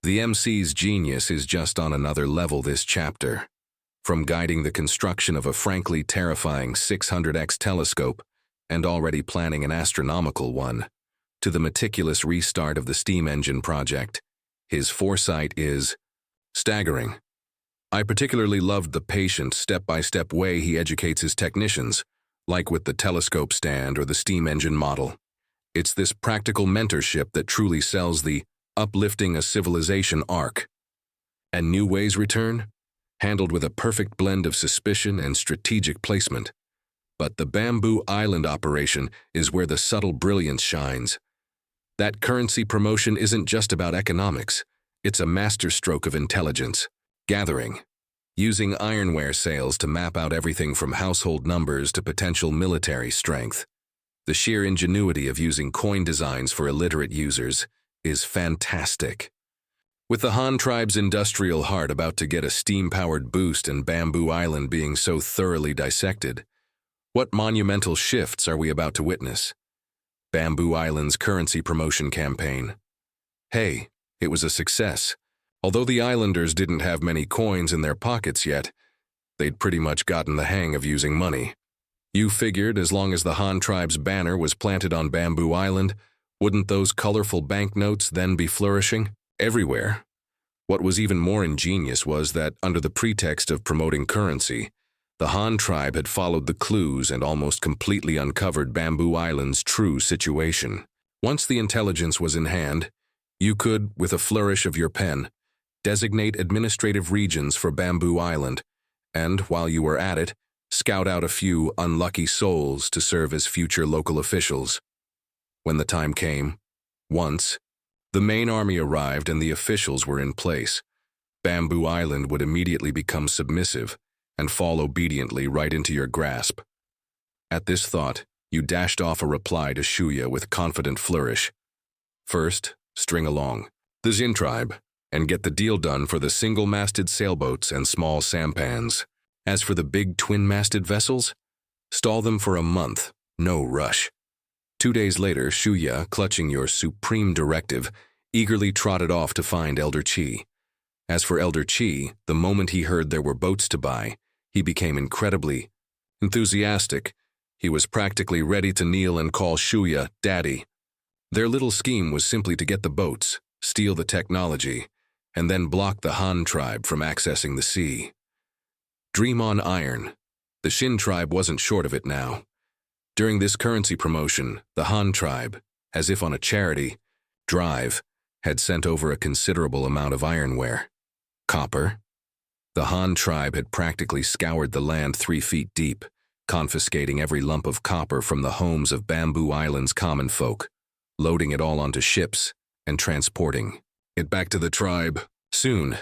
The MC's genius is just on another level this chapter. From guiding the construction of a frankly terrifying 600x telescope and already planning an astronomical one, to the meticulous restart of the steam engine project, his foresight is staggering. I particularly loved the patient, step-by-step way he educates his technicians, like with the telescope stand or the steam engine model. It's this practical mentorship that truly sells the uplifting a civilization arc. And New Way's return? Handled with a perfect blend of suspicion and strategic placement. But the Bamboo Island operation is where the subtle brilliance shines. That currency promotion isn't just about economics. It's a masterstroke of intelligence. Gathering. Using ironware sales to map out everything from household numbers to potential military strength. The sheer ingenuity of using coin designs for illiterate users is fantastic. With the Han tribe's industrial heart about to get a steam-powered boost and Bamboo Island being so thoroughly dissected, what monumental shifts are we about to witness? Bamboo Island's currency promotion campaign. Hey, it was a success. Although the islanders didn't have many coins in their pockets yet, they'd pretty much gotten the hang of using money. You figured as long as the Han tribe's banner was planted on Bamboo Island, wouldn't those colorful banknotes then be flourishing? Everywhere. What was even more ingenious was that, under the pretext of promoting currency, the Han tribe had followed the clues and almost completely uncovered Bamboo Island's true situation. Once the intelligence was in hand, you could, with a flourish of your pen, designate administrative regions for Bamboo Island, and, while you were at it, scout out a few unlucky souls to serve as future local officials. When the time came, once, the main army arrived and the officials were in place, Bamboo Island would immediately become submissive and fall obediently right into your grasp. At this thought, you dashed off a reply to Shuya with confident flourish. First, string along the Xin Tribe and get the deal done for the single-masted sailboats and small sampans. As for the big twin-masted vessels, stall them for a month, no rush. 2 days later, Shuya, clutching your supreme directive, eagerly trotted off to find Elder Qi. As for Elder Qi, the moment he heard there were boats to buy, he became incredibly enthusiastic. He was practically ready to kneel and call Shuya Daddy. Their little scheme was simply to get the boats, steal the technology, and then block the Han tribe from accessing the sea. Dream on iron. The Xin tribe wasn't short of it now. During this currency promotion, the Han tribe, as if on a charity drive, had sent over a considerable amount of ironware. Copper. The Han tribe had practically scoured the land 3 feet deep, confiscating every lump of copper from the homes of Bamboo Island's common folk, loading it all onto ships and transporting it back to the tribe. Soon,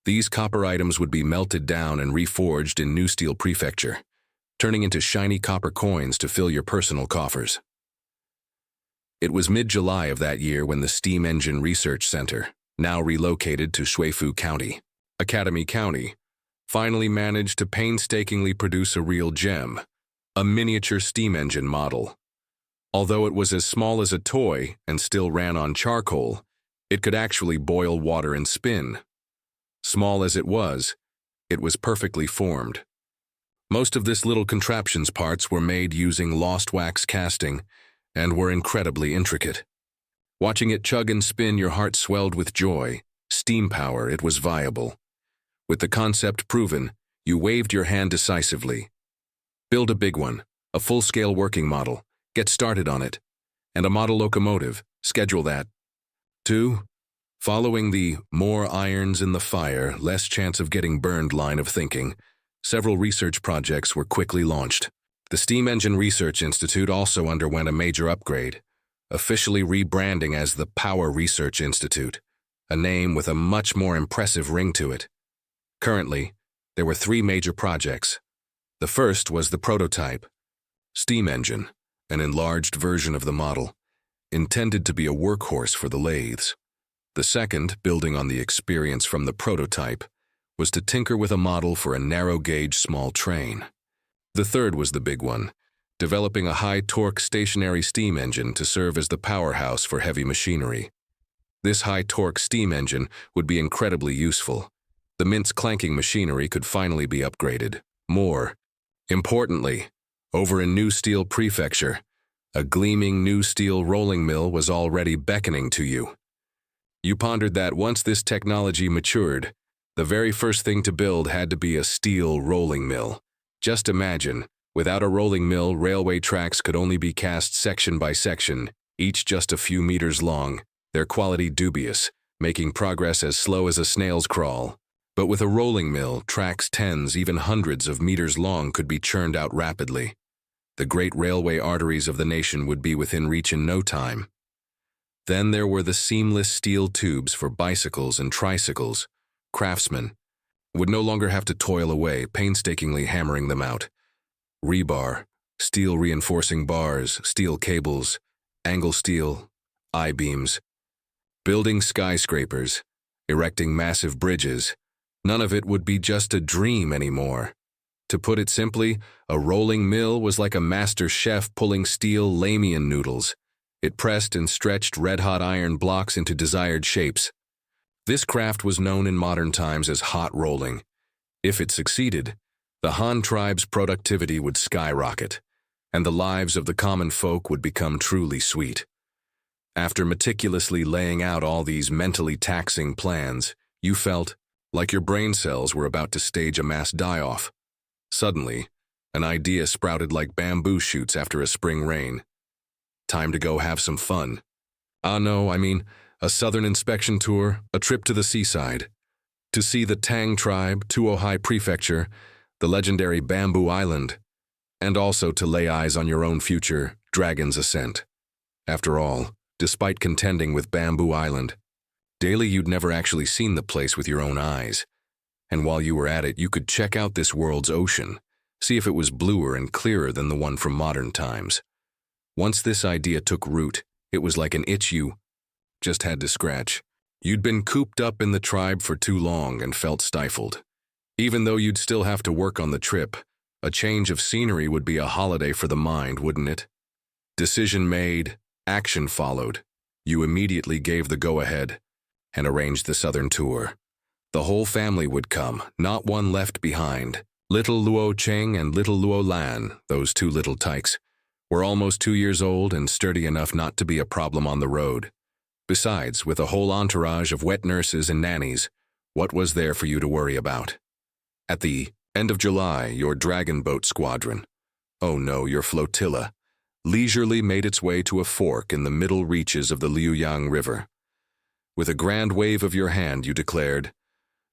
these copper items would be melted down and reforged in New Steel Prefecture, turning into shiny copper coins to fill your personal coffers. It was mid-July of that year when the Steam Engine Research Center, now relocated to Shuifu County, Academy County, finally managed to painstakingly produce a real gem, a miniature steam engine model. Although it was as small as a toy and still ran on charcoal, it could actually boil water and spin. Small as it was perfectly formed. Most of this little contraption's parts were made using lost wax casting and were incredibly intricate. Watching it chug and spin, your heart swelled with joy. Steam power, it was viable. With the concept proven, you waved your hand decisively. Build a big one, a full-scale working model, get started on it, and a model locomotive, schedule that. 2. Following the more irons in the fire, less chance of getting burned line of thinking, several research projects were quickly launched. The Steam Engine Research Institute also underwent a major upgrade, officially rebranding as the Power Research Institute, a name with a much more impressive ring to it. Currently, there were 3 major projects. The first was the prototype, steam engine, an enlarged version of the model, intended to be a workhorse for the lathes. The second, building on the experience from the prototype, was to tinker with a model for a narrow-gauge small train. The third was the big one, developing a high-torque stationary steam engine to serve as the powerhouse for heavy machinery. This high-torque steam engine would be incredibly useful. The mint's clanking machinery could finally be upgraded. More importantly, over in New Steel Prefecture, a gleaming new steel rolling mill was already beckoning to you. You pondered that once this technology matured, the very first thing to build had to be a steel rolling mill. Just imagine, without a rolling mill, railway tracks could only be cast section by section, each just a few meters long, their quality dubious, making progress as slow as a snail's crawl. But with a rolling mill, tracks tens, even hundreds of meters long could be churned out rapidly. The great railway arteries of the nation would be within reach in no time. Then there were the seamless steel tubes for bicycles and tricycles. Craftsmen would no longer have to toil away, painstakingly hammering them out. Rebar, steel reinforcing bars, steel cables, angle steel, I-beams. Building skyscrapers, erecting massive bridges. None of it would be just a dream anymore. To put it simply, a rolling mill was like a master chef pulling steel lamian noodles. It pressed and stretched red-hot iron blocks into desired shapes. This craft was known in modern times as hot rolling. If it succeeded, the Han tribe's productivity would skyrocket, and the lives of the common folk would become truly sweet. After meticulously laying out all these mentally taxing plans, you felt like your brain cells were about to stage a mass die-off. Suddenly, an idea sprouted like bamboo shoots after a spring rain. Time to go have some fun. No, I mean, a southern inspection tour, a trip to the seaside. To see the Tang tribe, Tuohai Prefecture, the legendary Bamboo Island, and also to lay eyes on your own future, Dragon's Ascent. After all, despite contending with Bamboo Island, daily you'd never actually seen the place with your own eyes. And while you were at it, you could check out this world's ocean, see if it was bluer and clearer than the one from modern times. Once this idea took root, it was like an itch you just had to scratch. You'd been cooped up in the tribe for too long and felt stifled. Even though you'd still have to work on the trip, a change of scenery would be a holiday for the mind, wouldn't it? Decision made, action followed. You immediately gave the go-ahead and arranged the southern tour. The whole family would come, not one left behind. Little Luo Cheng and little Luo Lan, those two little tykes, were almost 2 years old and sturdy enough not to be a problem on the road. Besides, with a whole entourage of wet nurses and nannies, what was there for you to worry about? At the end of July, your dragon boat squadron, oh no, your flotilla, leisurely made its way to a fork in the middle reaches of the Liuyang River. With a grand wave of your hand, you declared,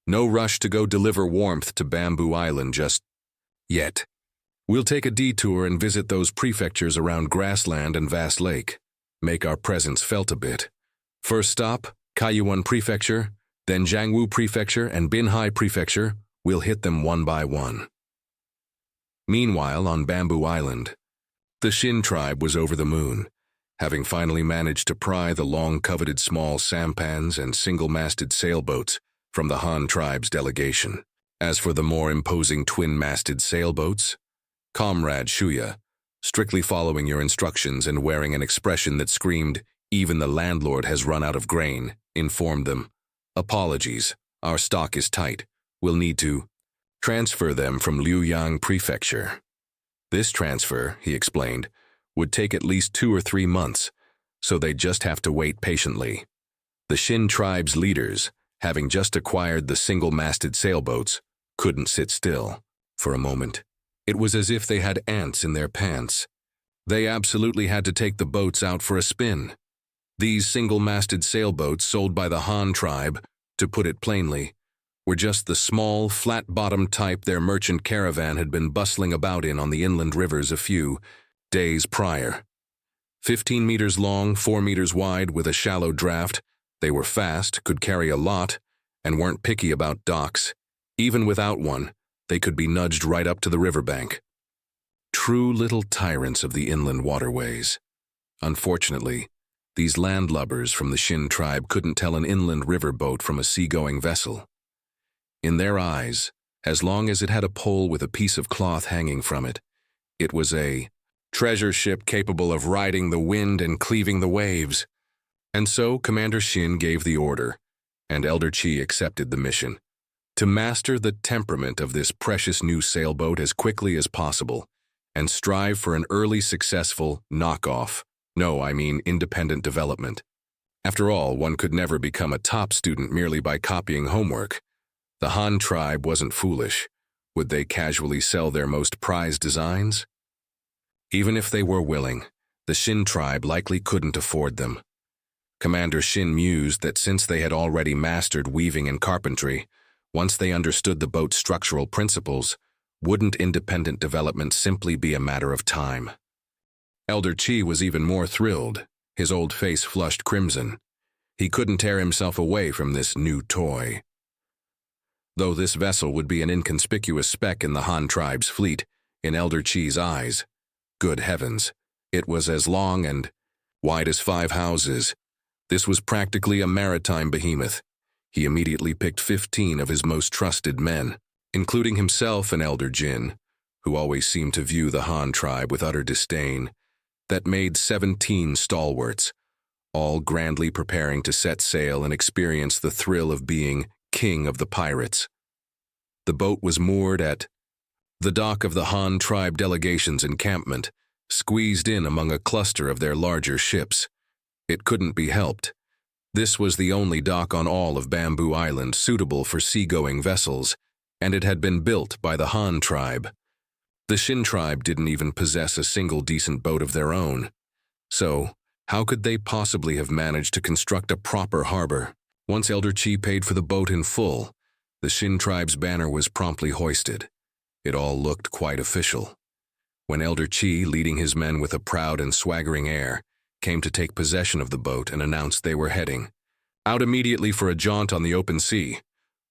"No rush to go deliver warmth to Bamboo Island just yet. We'll take a detour and visit those prefectures around Grassland and Vast Lake, make our presence felt a bit. First stop, Kaiyuan Prefecture, then Jiangwu Prefecture and Binhai Prefecture. We'll hit them one by one." Meanwhile, on Bamboo Island, the Xin Tribe was over the moon, having finally managed to pry the long-coveted small sampans and single-masted sailboats from the Han tribe's delegation. As for the more imposing twin-masted sailboats, Comrade Shuya, strictly following your instructions and wearing an expression that screamed, "Even the landlord has run out of grain," informed them, "Apologies, our stock is tight. We'll need to transfer them from Liuyang Prefecture." This transfer, he explained, would take at least 2 or 3 months, so they'd just have to wait patiently. The Xin tribe's leaders, having just acquired the single-masted sailboats, couldn't sit still. For a moment, it was as if they had ants in their pants. They absolutely had to take the boats out for a spin. These single-masted sailboats sold by the Han tribe, to put it plainly, were just the small, flat-bottomed type their merchant caravan had been bustling about in on the inland rivers a few days prior. 15 meters long, 4 meters wide, with a shallow draft, they were fast, could carry a lot, and weren't picky about docks. Even without one, they could be nudged right up to the riverbank. True little tyrants of the inland waterways. Unfortunately, these landlubbers from the Xin tribe couldn't tell an inland riverboat from a seagoing vessel. In their eyes, as long as it had a pole with a piece of cloth hanging from it, it was a treasure ship capable of riding the wind and cleaving the waves. And so Commander Xin gave the order, and Elder Chi accepted the mission. To master the temperament of this precious new sailboat as quickly as possible, and strive for an early successful independent development. After all, one could never become a top student merely by copying homework. The Han tribe wasn't foolish. Would they casually sell their most prized designs? Even if they were willing, the Xin tribe likely couldn't afford them. Commander Xin mused that since they had already mastered weaving and carpentry, once they understood the boat's structural principles, wouldn't independent development simply be a matter of time? Elder Chi was even more thrilled, his old face flushed crimson. He couldn't tear himself away from this new toy. Though this vessel would be an inconspicuous speck in the Han tribe's fleet, in Elder Chi's eyes, good heavens, it was as long and wide as 5 houses. This was practically a maritime behemoth. He immediately picked 15 of his most trusted men, including himself and Elder Jin, who always seemed to view the Han tribe with utter disdain. That made 17 stalwarts, all grandly preparing to set sail and experience the thrill of being king of the pirates. The boat was moored at the dock of the Han tribe delegation's encampment, squeezed in among a cluster of their larger ships. It couldn't be helped. This was the only dock on all of Bamboo Island suitable for seagoing vessels, and it had been built by the Han tribe. The Xin tribe didn't even possess a single decent boat of their own. So, how could they possibly have managed to construct a proper harbor? Once Elder Chi paid for the boat in full, the Xin tribe's banner was promptly hoisted. It all looked quite official. When Elder Chi, leading his men with a proud and swaggering air, came to take possession of the boat and announced they were heading out immediately for a jaunt on the open sea,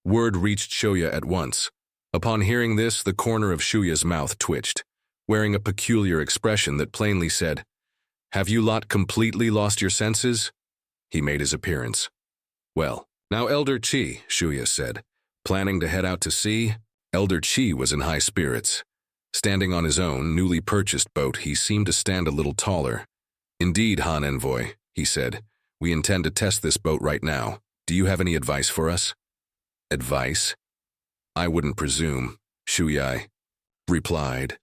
word reached Shuya at once. Upon hearing this, the corner of Shuya's mouth twitched, wearing a peculiar expression that plainly said, "Have you lot completely lost your senses?" He made his appearance. "Well, now Elder Chi," Shuya said, "planning to head out to sea?" Elder Chi was in high spirits. Standing on his own, newly purchased boat, he seemed to stand a little taller. "Indeed, Han Envoy," he said, "we intend to test this boat right now. Do you have any advice for us?" "Advice? I wouldn't presume," Shuya replied,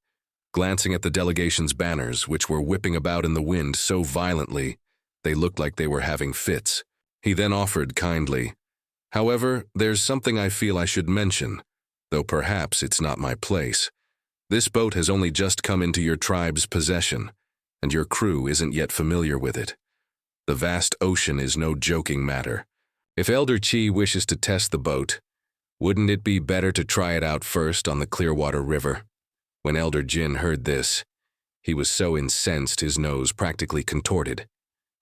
glancing at the delegation's banners, which were whipping about in the wind so violently they looked like they were having fits. He then offered kindly, "However, there's something I feel I should mention, though perhaps it's not my place. This boat has only just come into your tribe's possession, and your crew isn't yet familiar with it. The vast ocean is no joking matter. If Elder Chi wishes to test the boat, wouldn't it be better to try it out first on the Clearwater River?" When Elder Jin heard this, he was so incensed his nose practically contorted.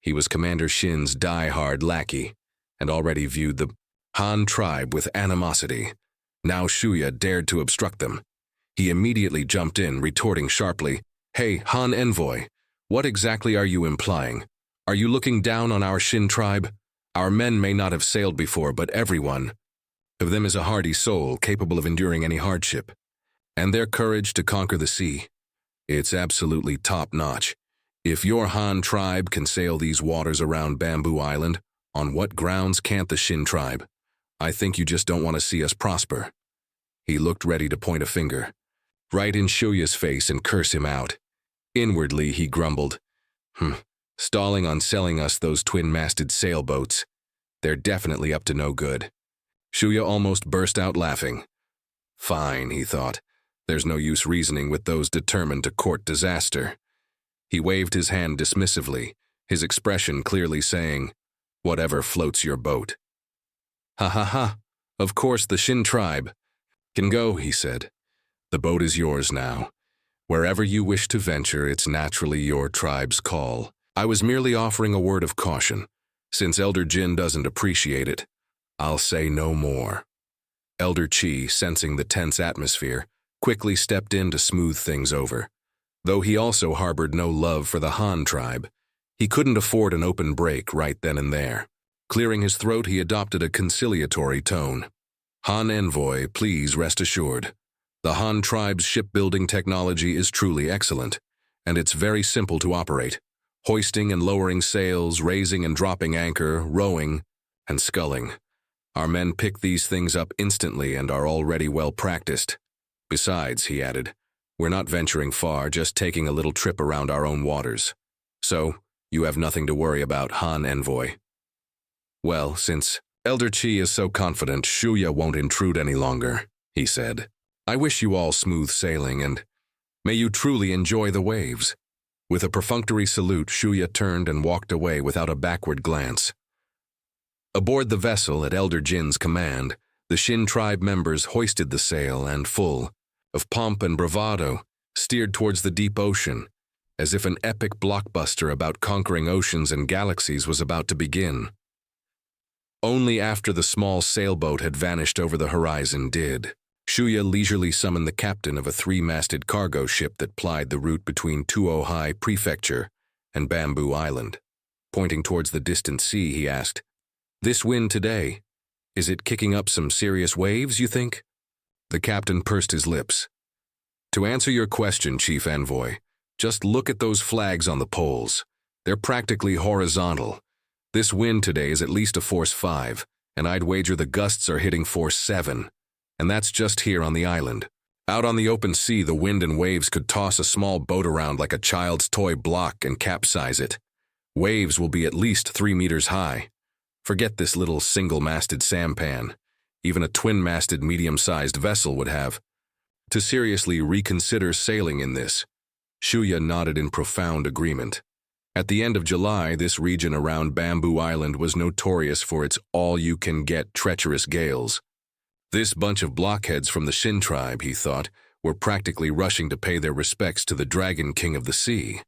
He was Commander Shin's die-hard lackey, and already viewed the Han tribe with animosity. Now Shuya dared to obstruct them. He immediately jumped in, retorting sharply, "Hey, Han Envoy, what exactly are you implying? Are you looking down on our Xin tribe? Our men may not have sailed before, but everyone of them is a hardy soul capable of enduring any hardship. And their courage to conquer the sea, it's absolutely top-notch. If your Han tribe can sail these waters around Bamboo Island, on what grounds can't the Xin tribe? I think you just don't want to see us prosper." He looked ready to point a finger right in Shuya's face and curse him out. Inwardly, he grumbled, "Stalling on selling us those twin-masted sailboats. They're definitely up to no good." Shuya almost burst out laughing. Fine, he thought. There's no use reasoning with those determined to court disaster. He waved his hand dismissively, his expression clearly saying, "Whatever floats your boat." "Ha ha ha, of course the Xin tribe can go," he said. "The boat is yours now. Wherever you wish to venture, it's naturally your tribe's call. I was merely offering a word of caution. Since Elder Jin doesn't appreciate it, I'll say no more." Elder Chi, sensing the tense atmosphere, quickly stepped in to smooth things over. Though he also harbored no love for the Han tribe, he couldn't afford an open break right then and there. Clearing his throat, he adopted a conciliatory tone. "Han Envoy, please rest assured. The Han tribe's shipbuilding technology is truly excellent, and it's very simple to operate. hoisting and lowering sails, raising and dropping anchor, rowing, and sculling. Our men pick these things up instantly and are already well practiced. Besides, he added, we're not venturing far, just taking a little trip around our own waters. So, you have nothing to worry about, Han Envoy. Well, since Elder Chi is so confident, Shuya won't intrude any longer, he said. I wish you all smooth sailing, and may you truly enjoy the waves. With a perfunctory salute, Shuya turned and walked away without a backward glance. Aboard the vessel, at Elder Jin's command, the Xin Tribe members hoisted the sail and, full of pomp and bravado, steered towards the deep ocean, as if an epic blockbuster about conquering oceans and galaxies was about to begin. Only after the small sailboat had vanished over the horizon did Shuya leisurely summon the captain of a 3-masted cargo ship that plied the route between Tuohai Prefecture and Bamboo Island. Pointing towards the distant sea, he asked, "This wind today, is it kicking up some serious waves, you think?" The captain pursed his lips. "To answer your question, Chief Envoy, just look at those flags on the poles. They're practically horizontal. This wind today is at least a force 5, and I'd wager the gusts are hitting force 7. And that's just here on the island. Out on the open sea, the wind and waves could toss a small boat around like a child's toy block and capsize it. Waves will be at least 3 meters high. Forget this little single-masted sampan. Even a twin-masted medium-sized vessel would have to seriously reconsider sailing in this." Shuya nodded in profound agreement. At the end of July, this region around Bamboo Island was notorious for its all-you-can-get treacherous gales. This bunch of blockheads from the Xin Tribe, he thought, were practically rushing to pay their respects to the Dragon King of the Sea.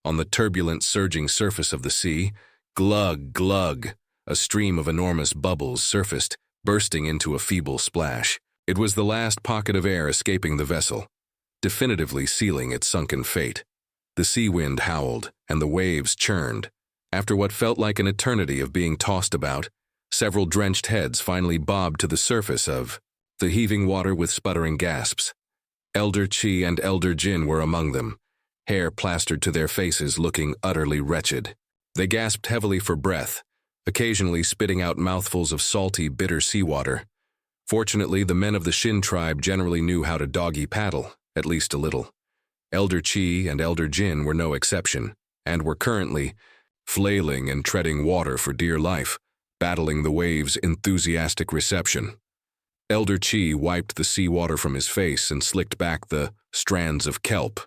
On the turbulent, surging surface of the sea, glug, glug, a stream of enormous bubbles surfaced, bursting into a feeble splash. It was the last pocket of air escaping the vessel, definitively sealing its sunken fate. The sea wind howled, and the waves churned. After what felt like an eternity of being tossed about, several drenched heads finally bobbed to the surface of the heaving water with sputtering gasps. Elder Chi and Elder Jin were among them, hair plastered to their faces, looking utterly wretched. They gasped heavily for breath, occasionally spitting out mouthfuls of salty, bitter seawater. Fortunately, the men of the Xin Tribe generally knew how to doggy paddle, at least a little. Elder Chi and Elder Jin were no exception, and were currently flailing and treading water for dear life, battling the waves' enthusiastic reception. Elder Chi wiped the seawater from his face and slicked back the strands of kelp,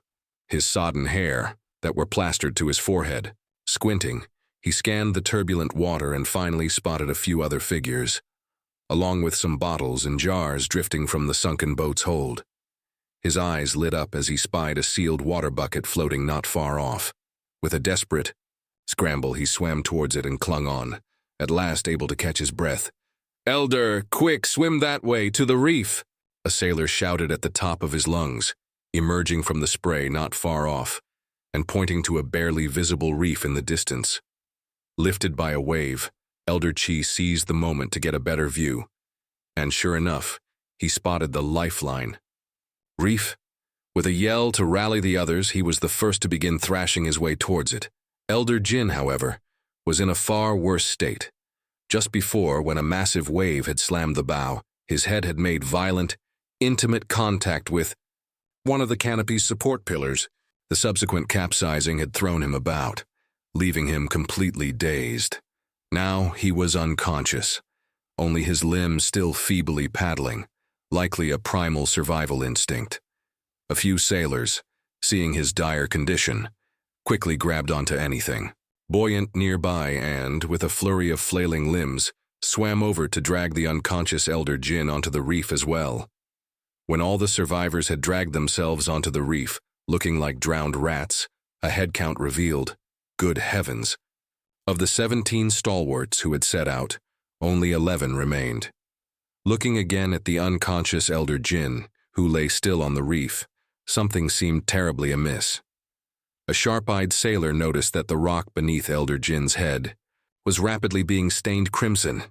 his sodden hair, that were plastered to his forehead. Squinting, he scanned the turbulent water and finally spotted a few other figures, along with some bottles and jars drifting from the sunken boat's hold. His eyes lit up as he spied a sealed water bucket floating not far off. With a desperate scramble, he swam towards it and clung on, at last able to catch his breath. "Elder, quick, swim that way, to the reef!" a sailor shouted at the top of his lungs, emerging from the spray not far off, and pointing to a barely visible reef in the distance. Lifted by a wave, Elder Chi seized the moment to get a better view, and sure enough, he spotted the lifeline. Reef? With a yell to rally the others, he was the first to begin thrashing his way towards it. Elder Jin, however, was in a far worse state. Just before, when a massive wave had slammed the bow, his head had made violent, intimate contact with one of the canopy's support pillars. The subsequent capsizing had thrown him about, leaving him completely dazed. Now he was unconscious, only his limbs still feebly paddling, likely a primal survival instinct. A few sailors, seeing his dire condition, quickly grabbed onto anything buoyant nearby and, with a flurry of flailing limbs, swam over to drag the unconscious Elder Jin onto the reef as well. When all the survivors had dragged themselves onto the reef, looking like drowned rats, a head count revealed, good heavens, of the 17 stalwarts who had set out, only 11 remained. Looking again at the unconscious Elder Jin, who lay still on the reef, something seemed terribly amiss. A sharp-eyed sailor noticed that the rock beneath Elder Jin's head was rapidly being stained crimson.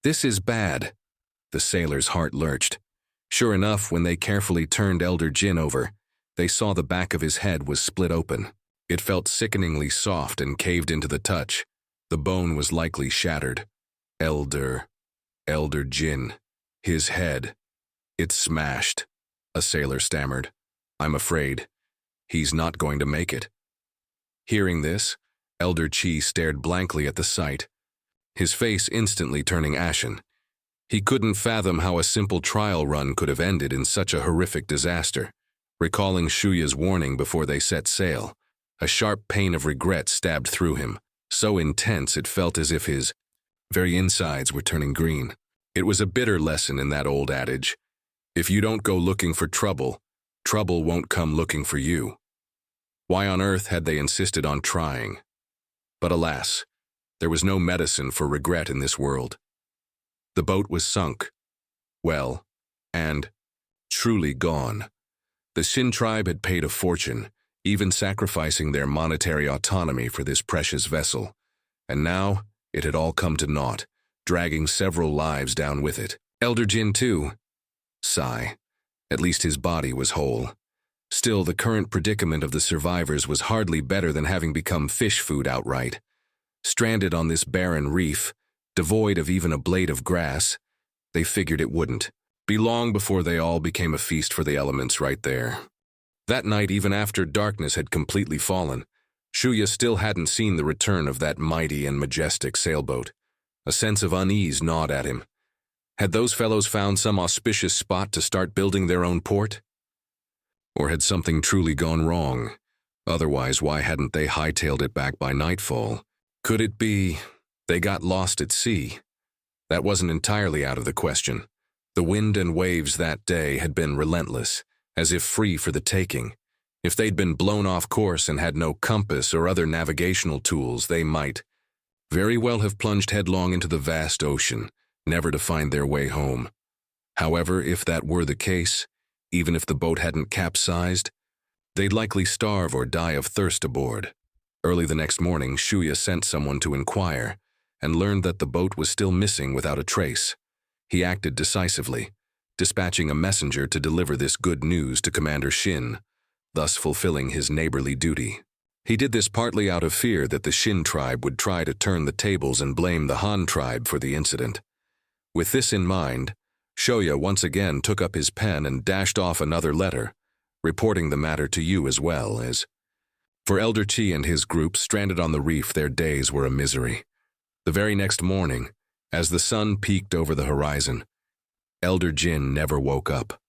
"This is bad." The sailor's heart lurched. Sure enough, when they carefully turned Elder Jin over, they saw the back of his head was split open. It felt sickeningly soft and caved into the touch. The bone was likely shattered. Elder Jin. His head. It's smashed. A sailor stammered. I'm afraid he's not going to make it. Hearing this, Elder Chi stared blankly at the sight, his face instantly turning ashen. He couldn't fathom how a simple trial run could have ended in such a horrific disaster. Recalling Shuya's warning before they set sail, a sharp pain of regret stabbed through him, so intense it felt as if his very insides were turning green. It was a bitter lesson in that old adage, if you don't go looking for trouble, trouble won't come looking for you. Why on earth had they insisted on trying? But alas, there was no medicine for regret in this world. The boat was sunk, well, and truly gone. The Xin Tribe had paid a fortune, even sacrificing their monetary autonomy for this precious vessel, and now it had all come to naught, dragging several lives down with it. Elder Jin too. Sigh. At least his body was whole. Still, the current predicament of the survivors was hardly better than having become fish food outright. Stranded on this barren reef, devoid of even a blade of grass, they figured it wouldn't be long before they all became a feast for the elements right there. That night, even after darkness had completely fallen, Shuya still hadn't seen the return of that mighty and majestic sailboat. A sense of unease gnawed at him. Had those fellows found some auspicious spot to start building their own port? Or had something truly gone wrong? Otherwise, why hadn't they hightailed it back by nightfall? Could it be they got lost at sea? That wasn't entirely out of the question. The wind and waves that day had been relentless, as if free for the taking. If they'd been blown off course and had no compass or other navigational tools, they might very well have plunged headlong into the vast ocean, never to find their way home. However, if that were the case, even if the boat hadn't capsized, they'd likely starve or die of thirst aboard. Early the next morning, Shuya sent someone to inquire, and learned that the boat was still missing without a trace. He acted decisively, dispatching a messenger to deliver this good news to Commander Xin, thus fulfilling his neighborly duty. He did this partly out of fear that the Xin tribe would try to turn the tables and blame the Han tribe for the incident. With this in mind, Shoya once again took up his pen and dashed off another letter, reporting the matter to you as well as. For Elder Chi and his group stranded on the reef, their days were a misery. The very next morning, as the sun peaked over the horizon, Elder Jin never woke up.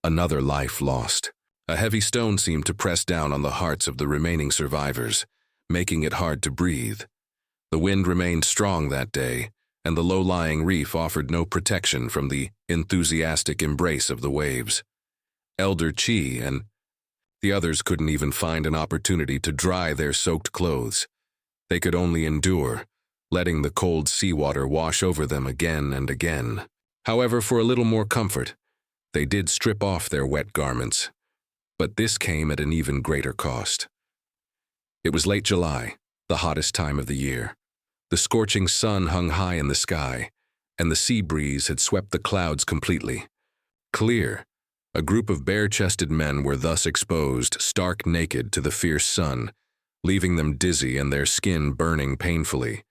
Another life lost. A heavy stone seemed to press down on the hearts of the remaining survivors, making it hard to breathe. The wind remained strong that day, and the low-lying reef offered no protection from the enthusiastic embrace of the waves. Elder Chi and the others couldn't even find an opportunity to dry their soaked clothes. They could only endure, letting the cold seawater wash over them again and again. However, for a little more comfort, they did strip off their wet garments. But this came at an even greater cost. It was late July, the hottest time of the year. The scorching sun hung high in the sky, and the sea breeze had swept the clouds completely. Clear, a group of bare-chested men were thus exposed, stark naked, to the fierce sun, leaving them dizzy and their skin burning painfully.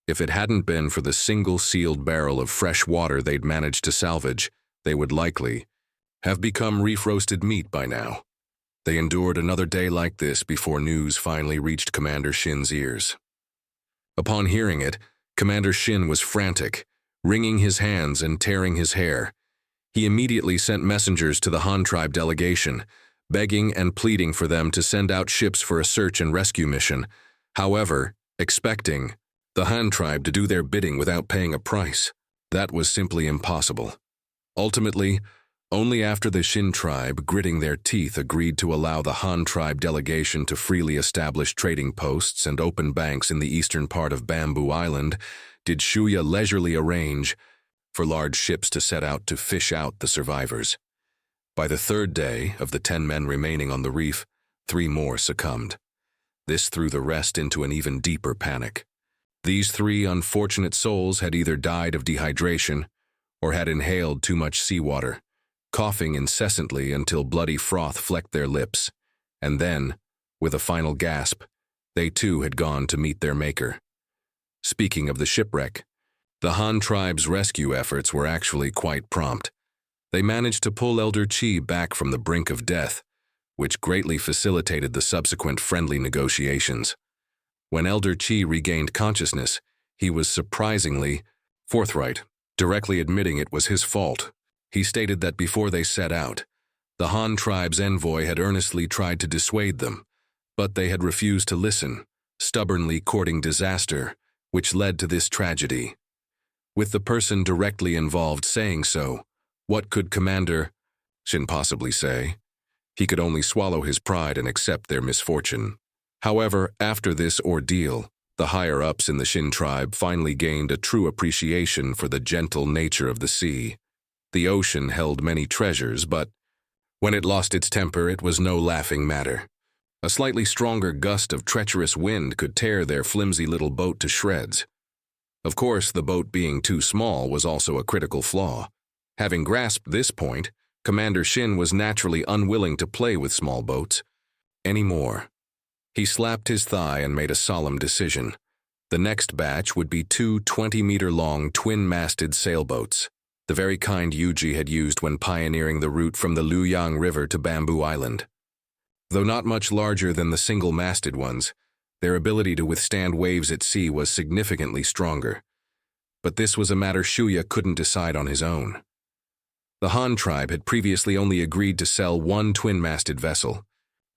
If it hadn't been for the single sealed barrel of fresh water they'd managed to salvage, they would likely have become reef-roasted meat by now. They endured another day like this before news finally reached Commander Shin's ears. Upon hearing it, Commander Xin was frantic, wringing his hands and tearing his hair. He immediately sent messengers to the Han tribe delegation, begging and pleading for them to send out ships for a search and rescue mission, however, expecting the Han tribe to do their bidding without paying a price. That was simply impossible. Ultimately, only after the Xin tribe, gritting their teeth, agreed to allow the Han tribe delegation to freely establish trading posts and open banks in the eastern part of Bamboo Island, did Shuya leisurely arrange for large ships to set out to fish out the survivors. By the third day of the 10 men remaining on the reef, 3 more succumbed. This threw the rest into an even deeper panic. These 3 unfortunate souls had either died of dehydration or had inhaled too much seawater, coughing incessantly until bloody froth flecked their lips, and then, With a final gasp, they too had gone to meet their maker. Speaking of the shipwreck, the Han tribe's rescue efforts were actually quite prompt. They managed to pull Elder Chi back from the brink of death, which greatly facilitated the subsequent friendly negotiations. When Elder Chi regained consciousness, he was surprisingly forthright, directly admitting it was his fault. He stated that before they set out, the Han tribe's envoy had earnestly tried to dissuade them, but they had refused to listen, stubbornly courting disaster, which led to this tragedy. With the person directly involved saying so, what could Commander Xin possibly say? He could only swallow his pride and accept their misfortune. However, after this ordeal, the higher-ups in the Xin tribe finally gained a true appreciation for the gentle nature of the sea. The ocean held many treasures, but when it lost its temper, it was no laughing matter. A slightly stronger gust of treacherous wind could tear their flimsy little boat to shreds. Of course, the boat being too small was also a critical flaw. Having grasped this point, Commander Xin was naturally unwilling to play with small boats anymore. He slapped his thigh and made a solemn decision. The next batch would be two 20-meter-long twin-masted sailboats, the very kind Yuji had used when pioneering the route from the Luyang River to Bamboo Island. Though not much larger than the single-masted ones, their ability to withstand waves at sea was significantly stronger. But this was a matter Shuya couldn't decide on his own. The Han tribe had previously only agreed to sell one twin-masted vessel,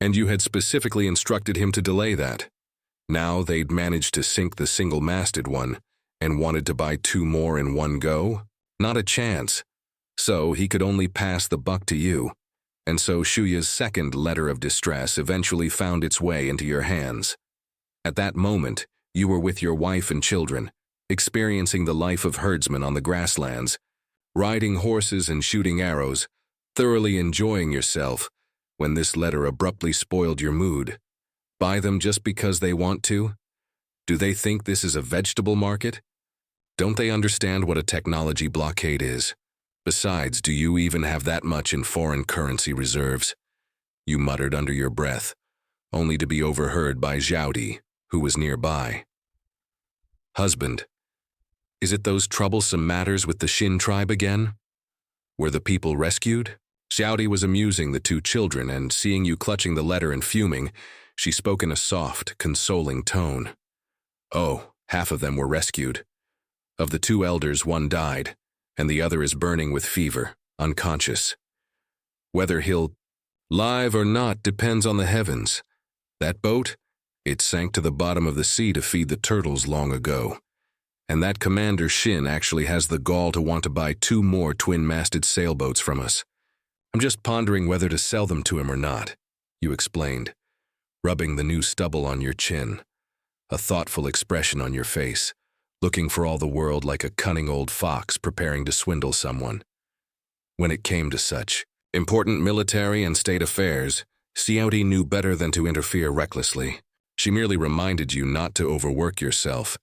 and you had specifically instructed him to delay that. Now they'd managed to sink the single-masted one and wanted to buy two more in one go? Not a chance. So he could only pass the buck to you, and so Shuya's second letter of distress eventually found its way into your hands. At that moment, you were with your wife and children, experiencing the life of herdsmen on the grasslands, riding horses and shooting arrows, thoroughly enjoying yourself, when this letter abruptly spoiled your mood. Buy them just because they want to? Do they think this is a vegetable market? Don't they understand what a technology blockade is? Besides, do you even have that much in foreign currency reserves? You muttered under your breath, only to be overheard by Zhaodi, who was nearby. Husband, is it those troublesome matters with the Xin tribe again? Were the people rescued? Zhaodi was amusing the two children, and seeing you clutching the letter and fuming, she spoke in a soft, consoling tone. Oh, half of them were rescued. Of the two elders, one died, and the other is burning with fever, unconscious. Whether he'll live or not depends on the heavens. That boat, it sank to the bottom of the sea to feed the turtles long ago. And that Commander Xin actually has the gall to want to buy two more twin-masted sailboats from us. I'm just pondering whether to sell them to him or not, you explained, rubbing the new stubble on your chin, a thoughtful expression on your face, looking for all the world like a cunning old fox preparing to swindle someone. When it came to such important military and state affairs, Zhaodi knew better than to interfere recklessly. She merely reminded you not to overwork yourself,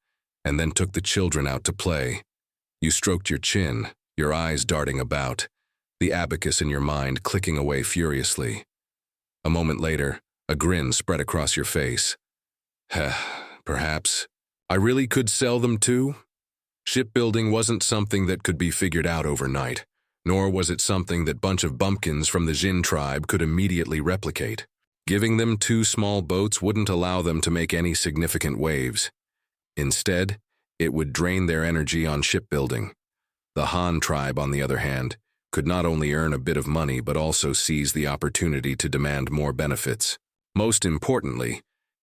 and then took the children out to play. You stroked your chin, your eyes darting about, the abacus in your mind clicking away furiously. A moment later, a grin spread across your face. Perhaps I really could sell them too? Shipbuilding wasn't something that could be figured out overnight, nor was it something that bunch of bumpkins from the Xin tribe could immediately replicate. Giving them two small boats wouldn't allow them to make any significant waves. Instead, it would drain their energy on shipbuilding. The Han tribe, on the other hand, could not only earn a bit of money but also seize the opportunity to demand more benefits. Most importantly,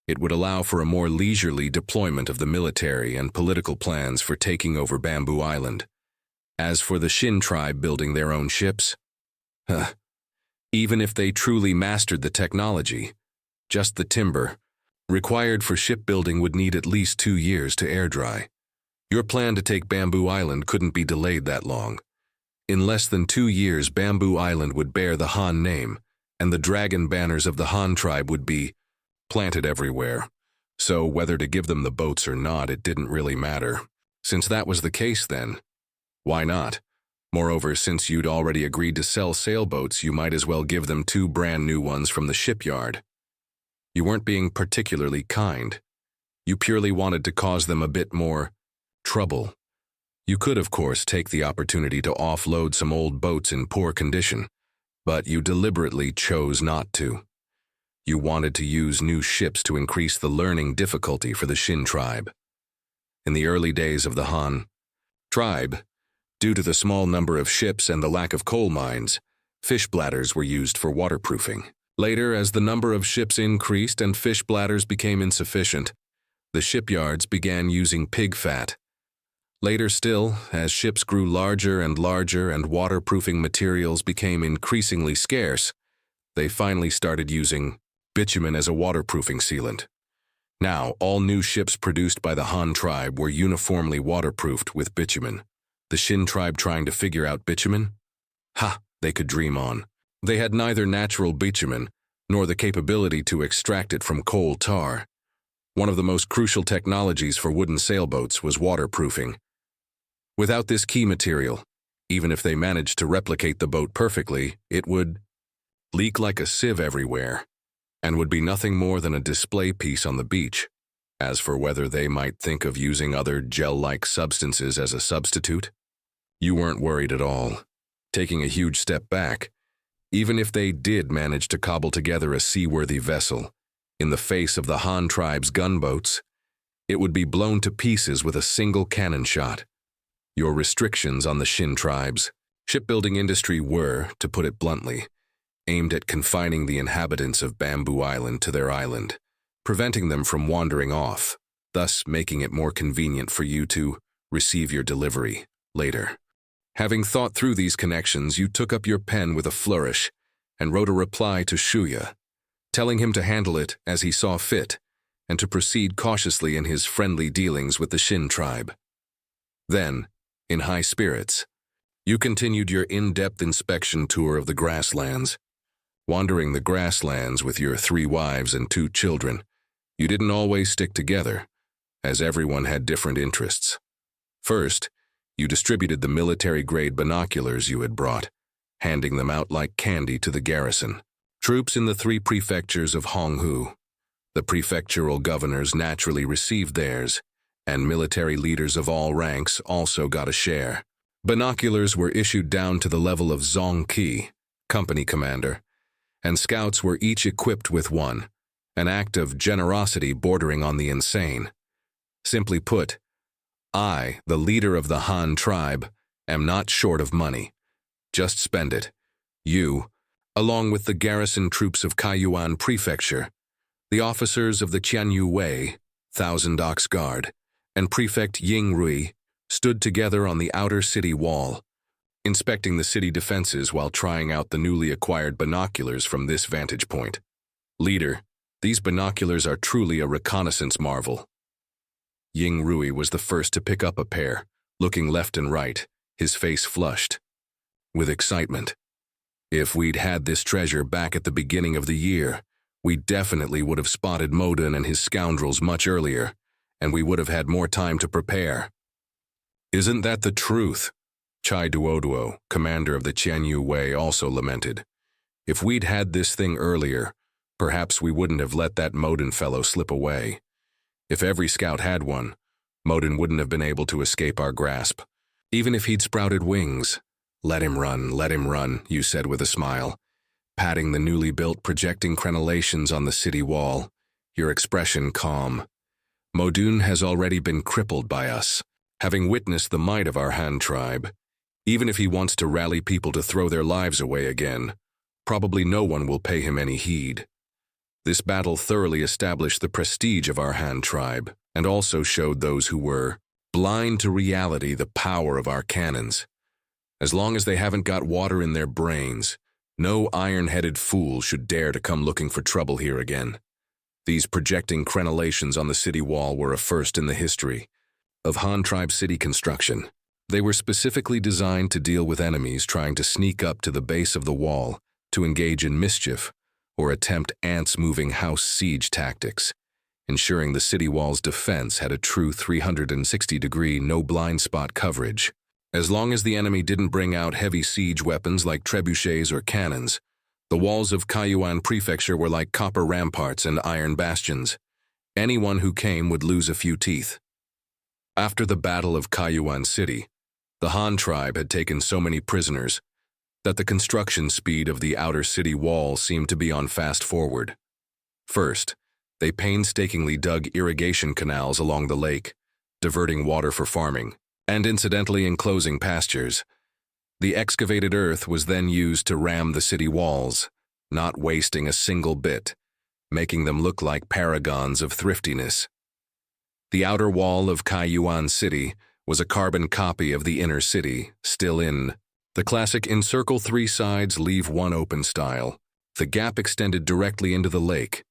it would allow for a more leisurely deployment of the military and political plans for taking over Bamboo Island. As for the Xin tribe building their own ships, even if they truly mastered the technology, just the timber required for shipbuilding would need at least 2 years to air dry. Your plan to take Bamboo Island couldn't be delayed that long. In less than 2 years, Bamboo Island would bear the Han name, and the dragon banners of the Han tribe would be planted everywhere. So whether to give them the boats or not, it didn't really matter. Since that was the case then, why not? Moreover, since you'd already agreed to sell sailboats, you might as well give them 2 brand new ones from the shipyard. You weren't being particularly kind. You purely wanted to cause them a bit more trouble. You could, of course, take the opportunity to offload some old boats in poor condition, but you deliberately chose not to. You wanted to use new ships to increase the learning difficulty for the Xin Tribe. In the early days of the Han Tribe, due to the small number of ships and the lack of coal mines, fish bladders were used for waterproofing. Later, as the number of ships increased and fish bladders became insufficient, the shipyards began using pig fat. Later still, as ships grew larger and waterproofing materials became increasingly scarce, they finally started using bitumen as a waterproofing sealant. Now, all new ships produced by the Han Tribe were uniformly waterproofed with bitumen. The Xin Tribe trying to figure out bitumen? Ha! They could dream on. They had neither natural bitumen nor the capability to extract it from coal tar. One of the most crucial technologies for wooden sailboats was waterproofing. Without this key material, even if they managed to replicate the boat perfectly, it would leak like a sieve everywhere, and would be nothing more than a display piece on the beach. As for whether they might think of using other gel-like substances as a substitute, you weren't worried at all. Taking a huge step back, even if they did manage to cobble together a seaworthy vessel, in the face of the Han Tribe's gunboats, it would be blown to pieces with a single cannon shot. Your restrictions on the Xin Tribe's shipbuilding industry were, to put it bluntly, aimed at confining the inhabitants of Bamboo Island to their island, preventing them from wandering off, thus making it more convenient for you to receive your delivery later. Having thought through these connections, you took up your pen with a flourish and wrote a reply to Shuya, telling him to handle it as he saw fit and to proceed cautiously in his friendly dealings with the Xin Tribe. Then, in high spirits, you continued your in-depth inspection tour of the Grasslands. Wandering the Grasslands with your 3 wives and 2 children, you didn't always stick together, as everyone had different interests. First, you distributed the military-grade binoculars you had brought, handing them out like candy to the garrison. Troops in the 3 prefectures of Honghu. The prefectural governors naturally received theirs, and military leaders of all ranks also got a share. Binoculars were issued down to the level of Zongqi, company commander, and scouts were each equipped with one, an act of generosity bordering on the insane. Simply put, I, the leader of the Han Tribe, am not short of money. Just spend it. You, along with the garrison troops of Kaiyuan Prefecture, the officers of the Qianyu Wei, 1,000 Ox Guard, and Prefect Ying Rui, stood together on the outer city wall, inspecting the city defenses while trying out the newly acquired binoculars from this vantage point. Leader, these binoculars are truly a reconnaissance marvel. Ying Rui was the first to pick up a pair, looking left and right, his face flushed with excitement. If we'd had this treasure back at the beginning of the year, we definitely would have spotted Modun and his scoundrels much earlier, and we would have had more time to prepare. Isn't that the truth? Chai Duoduo, commander of the Qianyu Wei, also lamented. If we'd had this thing earlier, perhaps we wouldn't have let that Modun fellow slip away. If every scout had one, Modun wouldn't have been able to escape our grasp. Even if he'd sprouted wings. Let him run, you said with a smile, patting the newly built projecting crenellations on the city wall, your expression calm. Modun has already been crippled by us, having witnessed the might of our Han Tribe. Even if he wants to rally people to throw their lives away again, probably no one will pay him any heed. This battle thoroughly established the prestige of our Han Tribe, and also showed those who were blind to reality the power of our cannons. As long as they haven't got water in their brains, no iron-headed fool should dare to come looking for trouble here again. These projecting crenellations on the city wall were a first in the history of Han Tribe city construction. They were specifically designed to deal with enemies trying to sneak up to the base of the wall to engage in mischief or attempt ants-moving house siege tactics, ensuring the city wall's defense had a true 360-degree no-blind spot coverage. As long as the enemy didn't bring out heavy siege weapons like trebuchets or cannons, The walls of Kaiyuan Prefecture were like copper ramparts and iron bastions. Anyone who came would lose a few teeth. After the Battle of Kaiyuan City, the Han tribe had taken so many prisoners that the construction speed of the outer city wall seemed to be on fast forward. First, they painstakingly dug irrigation canals along the lake, diverting water for farming, and incidentally enclosing pastures. The excavated earth was then used to ram the city walls, not wasting a single bit, making them look like paragons of thriftiness. The outer wall of Kaiyuan City was a carbon copy of the inner city, still in the classic encircle three sides, leave one open style. The gap extended directly into the lake,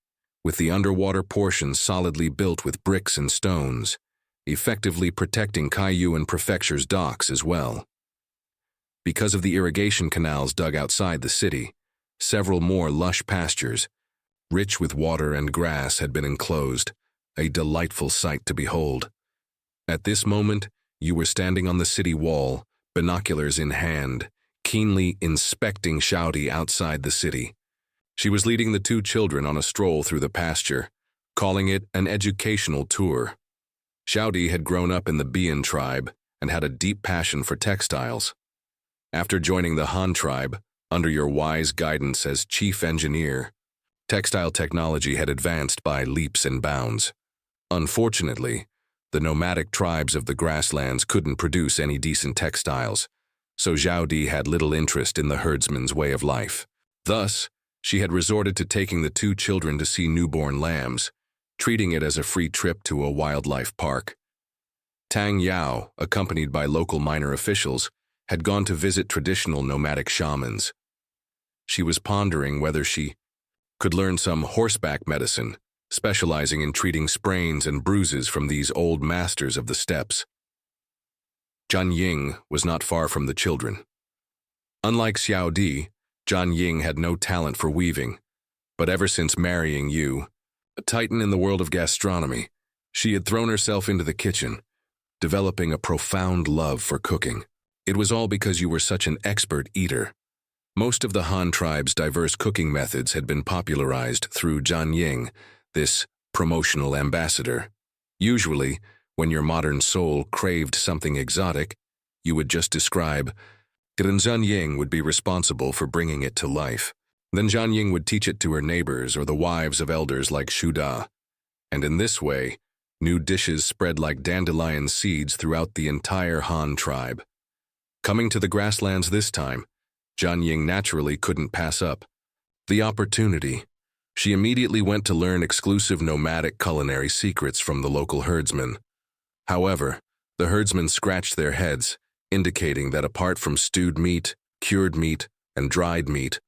with the underwater portion solidly built with bricks and stones, effectively protecting Kaiyuan Prefecture's docks as well. Because of the irrigation canals dug outside the city, several more lush pastures, rich with water and grass, had been enclosed, a delightful sight to behold. At this moment, you were standing on the city wall, binoculars in hand, keenly inspecting Xiaodi outside the city. She was leading the two children on a stroll through the pasture, calling it an educational tour. Xiaodi had grown up in the Bian tribe and had a deep passion for textiles. After joining the Han tribe, under your wise guidance as chief engineer, textile technology had advanced by leaps and bounds. Unfortunately, the nomadic tribes of the grasslands couldn't produce any decent textiles, so Xiaodi had little interest in the herdsman's way of life. Thus, she had resorted to taking the two children to see newborn lambs, treating it as a free trip to a wildlife park. Tang Yao, accompanied by local minor officials, had gone to visit traditional nomadic shamans. She was pondering whether she could learn some horseback medicine, specializing in treating sprains and bruises from these old masters of the steppes. Zhan Ying was not far from the children. Unlike Xiao Di, Zhan Ying had no talent for weaving, but ever since marrying you, a titan in the world of gastronomy, she had thrown herself into the kitchen, developing a profound love for cooking. It was all because you were such an expert eater. Most of the Han tribe's diverse cooking methods had been popularized through Zhan Ying, this promotional ambassador. Usually, when your modern soul craved something exotic, you would just describe, and Zhan Ying would be responsible for bringing it to life. Then Zhan Ying would teach it to her neighbors or the wives of elders like Shu Da. And in this way, new dishes spread like dandelion seeds throughout the entire Han tribe. Coming to the grasslands this time, Zhan Ying naturally couldn't pass up the opportunity. She immediately went to learn exclusive nomadic culinary secrets from the local herdsmen. However, the herdsmen scratched their heads, indicating that apart from stewed meat, cured meat, and dried meat,